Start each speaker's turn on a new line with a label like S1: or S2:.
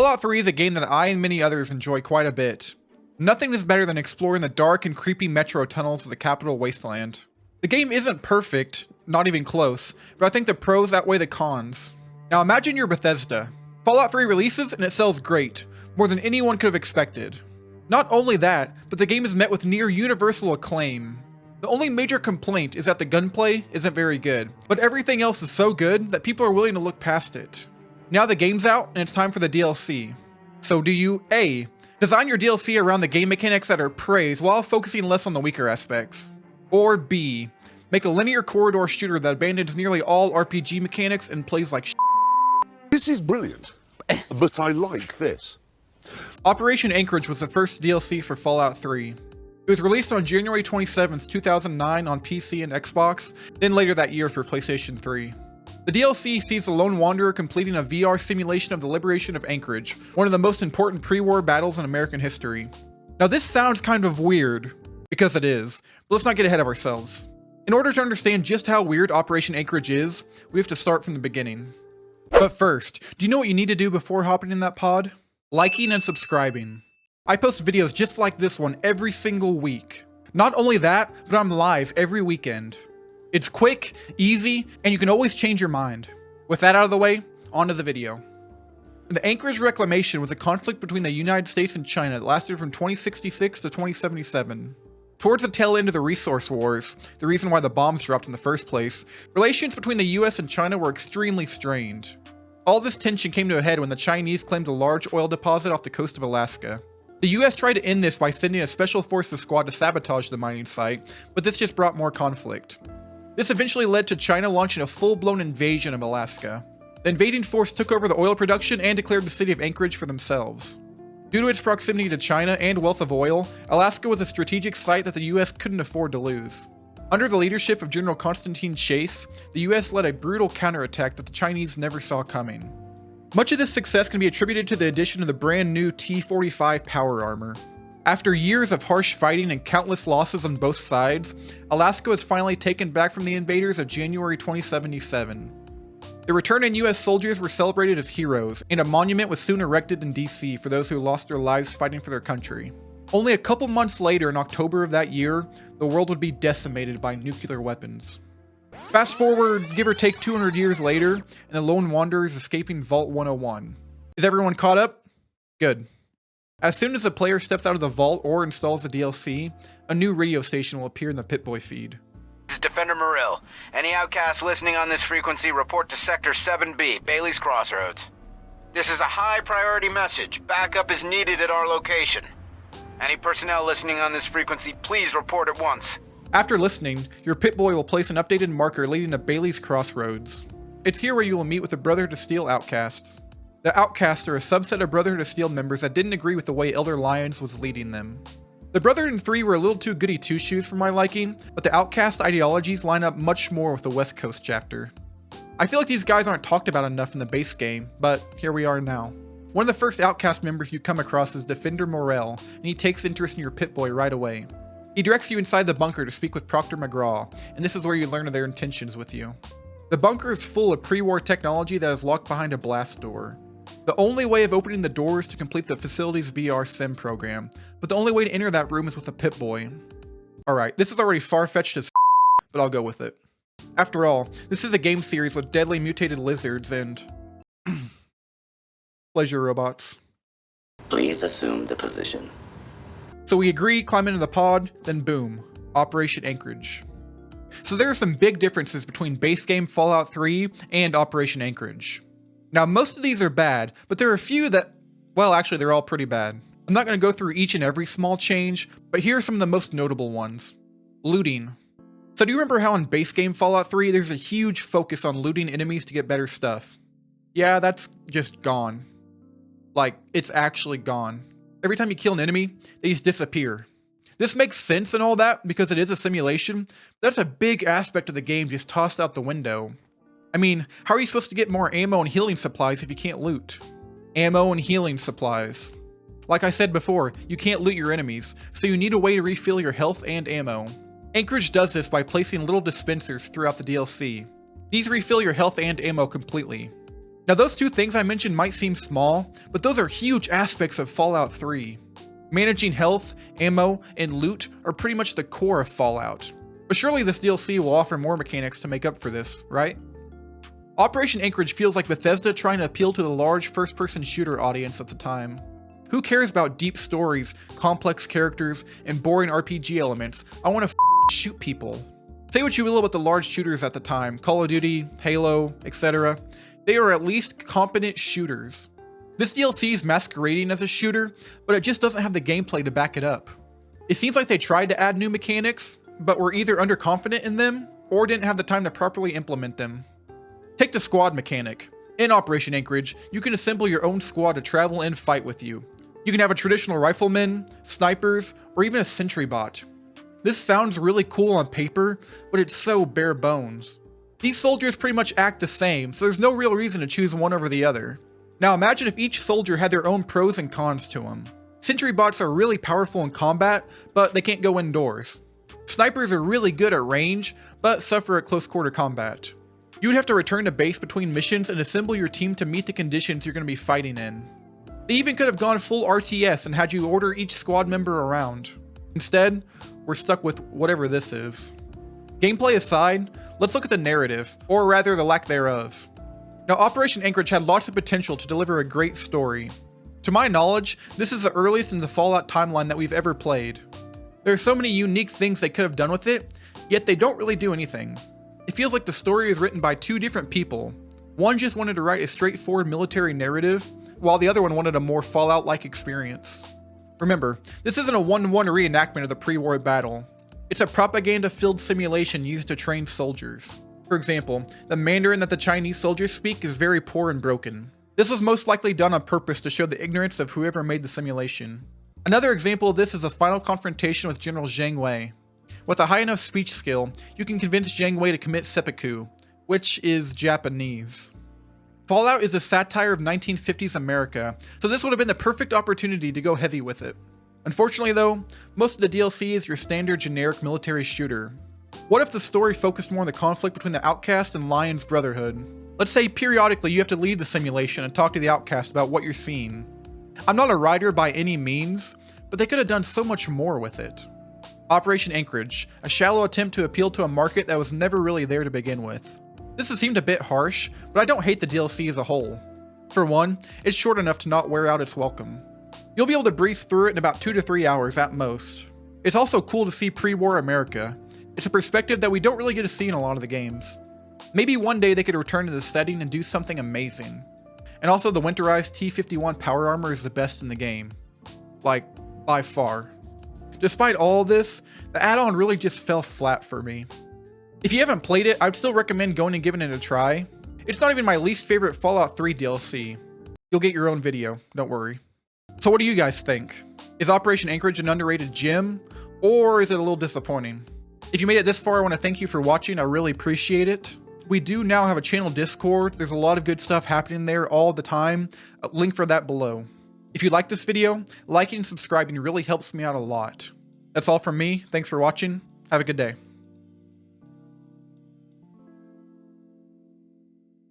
S1: Fallout 3 is a game that I and many others enjoy quite a bit. Nothing is better than exploring the dark and creepy metro tunnels of the Capital Wasteland. The game isn't perfect, not even close, but I think the pros outweigh the cons. Now imagine you're Bethesda. Fallout 3 releases and it sells great, more than anyone could have expected. Not only that, but the game is met with near universal acclaim. The only major complaint is that the gunplay isn't very good, but everything else is so good that people are willing to look past it. Now the game's out and it's time for the DLC. So do you A, design your DLC around the game mechanics that are praised while focusing less on the weaker aspects? Or B, make a linear corridor shooter that abandons nearly all RPG mechanics and plays like
S2: This is brilliant, but I like this.
S1: Operation Anchorage was the first DLC for Fallout 3. It was released on January 27th, 2009 on PC and Xbox, then later that year for PlayStation 3. The DLC sees the Lone Wanderer completing a VR simulation of the liberation of Anchorage, one of the most important pre-war battles in American history. Now this sounds kind of weird, because it is, but let's not get ahead of ourselves. In order to understand just how weird Operation Anchorage is, we have to start from the beginning. But first, do you know what you need to do before hopping in that pod? Liking and subscribing. I post videos just like this one every single week. Not only that, but I'm live every weekend. It's quick, easy, and you can always change your mind. With that out of the way, on to the video. The Anchorage reclamation was a conflict between the United States and China that lasted from 2066 to 2077. Towards the tail end of the resource wars, the reason why the bombs dropped in the first place, relations between the US and China were extremely strained. All this tension came to a head when the Chinese claimed a large oil deposit off the coast of Alaska. The US tried to end this by sending a special forces squad to sabotage the mining site, but this just brought more conflict. This eventually led to China launching a full-blown invasion of Alaska. The invading force took over the oil production and declared the city of Anchorage for themselves. Due to its proximity to China and wealth of oil, Alaska was a strategic site that the US couldn't afford to lose. Under the leadership of General Constantine Chase, the US led a brutal counterattack that the Chinese never saw coming. Much of this success can be attributed to the addition of the brand new T-45 power armor. After years of harsh fighting and countless losses on both sides, Alaska was finally taken back from the invaders of January 2077. The returning US soldiers were celebrated as heroes, and a monument was soon erected in DC for those who lost their lives fighting for their country. Only a couple months later, in October of that year, the world would be decimated by nuclear weapons. Fast forward, give or take 200 years later, and the Lone Wanderer is escaping Vault 101. Is everyone caught up? Good. As soon as the player steps out of the vault or installs the DLC, a new radio station will appear in the Pip-Boy feed.
S3: This is Defender Morrill. Any outcasts listening on this frequency report to Sector 7B, Bailey's Crossroads. This is a high priority message. Backup is needed at our location. Any personnel listening on this frequency, please report at once.
S1: After listening, your Pip-Boy will place an updated marker leading to Bailey's Crossroads. It's here where you will meet with the Brotherhood of Steel outcasts. The outcasts are a subset of Brotherhood of Steel members that didn't agree with the way Elder Lyons was leading them. The Brotherhood in 3 were a little too goody two-shoes for my liking, but the outcast ideologies line up much more with the West Coast chapter. I feel like these guys aren't talked about enough in the base game, but here we are now. One of the first outcast members you come across is Defender Morrill, and he takes interest in your Pip-Boy right away. He directs you inside the bunker to speak with Proctor McGraw, and this is where you learn of their intentions with you. The bunker is full of pre-war technology that is locked behind a blast door. The only way of opening the door is to complete the facility's VR sim program, but the only way to enter that room is with a Pip-Boy. Alright, this is already far-fetched as but I'll go with it. After all, this is a game series with deadly mutated lizards and pleasure robots.
S4: Please assume the position.
S1: So we agree, climb into the pod, then boom, Operation Anchorage. So there are some big differences between base game Fallout 3 and Operation Anchorage. Now most of these are bad, but there are a few that, well actually they're all pretty bad. I'm not going to go through each and every small change, but here are some of the most notable ones. Looting. So do you remember how in base game Fallout 3 there's a huge focus on looting enemies to get better stuff? Yeah, that's just gone. Like, it's actually gone. Every time you kill an enemy, they just disappear. This makes sense and all that because it is a simulation, but that's a big aspect of the game just tossed out the window. I mean, how are you supposed to get more ammo and healing supplies if you can't loot? Ammo and healing supplies. Like I said before, you can't loot your enemies, so you need a way to refill your health and ammo. Anchorage does this by placing little dispensers throughout the DLC. These refill your health and ammo completely. Now those two things I mentioned might seem small, but those are huge aspects of Fallout 3. Managing health, ammo, and loot are pretty much the core of Fallout. But surely this DLC will offer more mechanics to make up for this, right? Operation Anchorage feels like Bethesda trying to appeal to the large first-person shooter audience at the time. Who cares about deep stories, complex characters, and boring RPG elements? I want to shoot people. Say what you will about the large shooters at the time, Call of Duty, Halo, etc. They are at least competent shooters. This DLC is masquerading as a shooter, but it just doesn't have the gameplay to back it up. It seems like they tried to add new mechanics, but were either underconfident in them, or didn't have the time to properly implement them. Take the squad mechanic. In Operation Anchorage, you can assemble your own squad to travel and fight with you. You can have a traditional rifleman, snipers, or even a sentry bot. This sounds really cool on paper, but it's so bare bones. These soldiers pretty much act the same, so there's no real reason to choose one over the other. Now imagine if each soldier had their own pros and cons to them. Sentry bots are really powerful in combat, but they can't go indoors. Snipers are really good at range, but suffer at close quarter combat. You would have to return to base between missions and assemble your team to meet the conditions you're going to be fighting in. They even could have gone full RTS and had you order each squad member around. Instead, we're stuck with whatever this is. Gameplay aside, let's look at the narrative, or rather the lack thereof. Now, Operation Anchorage had lots of potential to deliver a great story. To my knowledge, this is the earliest in the Fallout timeline that we've ever played. There are so many unique things they could have done with it, yet they don't really do anything. It feels like the story is written by two different people. One just wanted to write a straightforward military narrative, while the other one wanted a more Fallout-like experience. Remember, this isn't a one-to-one reenactment of the pre-war battle. It's a propaganda-filled simulation used to train soldiers. For example, the Mandarin that the Chinese soldiers speak is very poor and broken. This was most likely done on purpose to show the ignorance of whoever made the simulation. Another example of this is the final confrontation with General Zhang Wei. With a high enough speech skill, you can convince Zhang Wei to commit seppuku, which is Japanese. Fallout is a satire of 1950s America, so this would have been the perfect opportunity to go heavy with it. Unfortunately though, most of the DLC is your standard generic military shooter. What if the story focused more on the conflict between the Outcast and Lion's Brotherhood? Let's say periodically you have to leave the simulation and talk to the Outcast about what you're seeing. I'm not a writer by any means, but they could have done so much more with it. Operation Anchorage, a shallow attempt to appeal to a market that was never really there to begin with. This has seemed a bit harsh, but I don't hate the DLC as a whole. For one, it's short enough to not wear out its welcome. You'll be able to breeze through it in about 2 to 3 hours at most. It's also cool to see pre-war America. It's a perspective that we don't really get to see in a lot of the games. Maybe one day they could return to the setting and do something amazing. And also the winterized T-51 power armor is the best in the game. Like, by far. Despite all this, the add-on really just fell flat for me. If you haven't played it, I'd still recommend going and giving it a try. It's not even my least favorite Fallout 3 DLC. You'll get your own video, don't worry. So what do you guys think? Is Operation Anchorage an underrated gem, or is it a little disappointing? If you made it this far, I want to thank you for watching, I really appreciate it. We do now have a channel Discord, there's a lot of good stuff happening there all the time, a link for that below. If you like this video, liking and subscribing really helps me out a lot. That's all from me, thanks for watching, have a good day.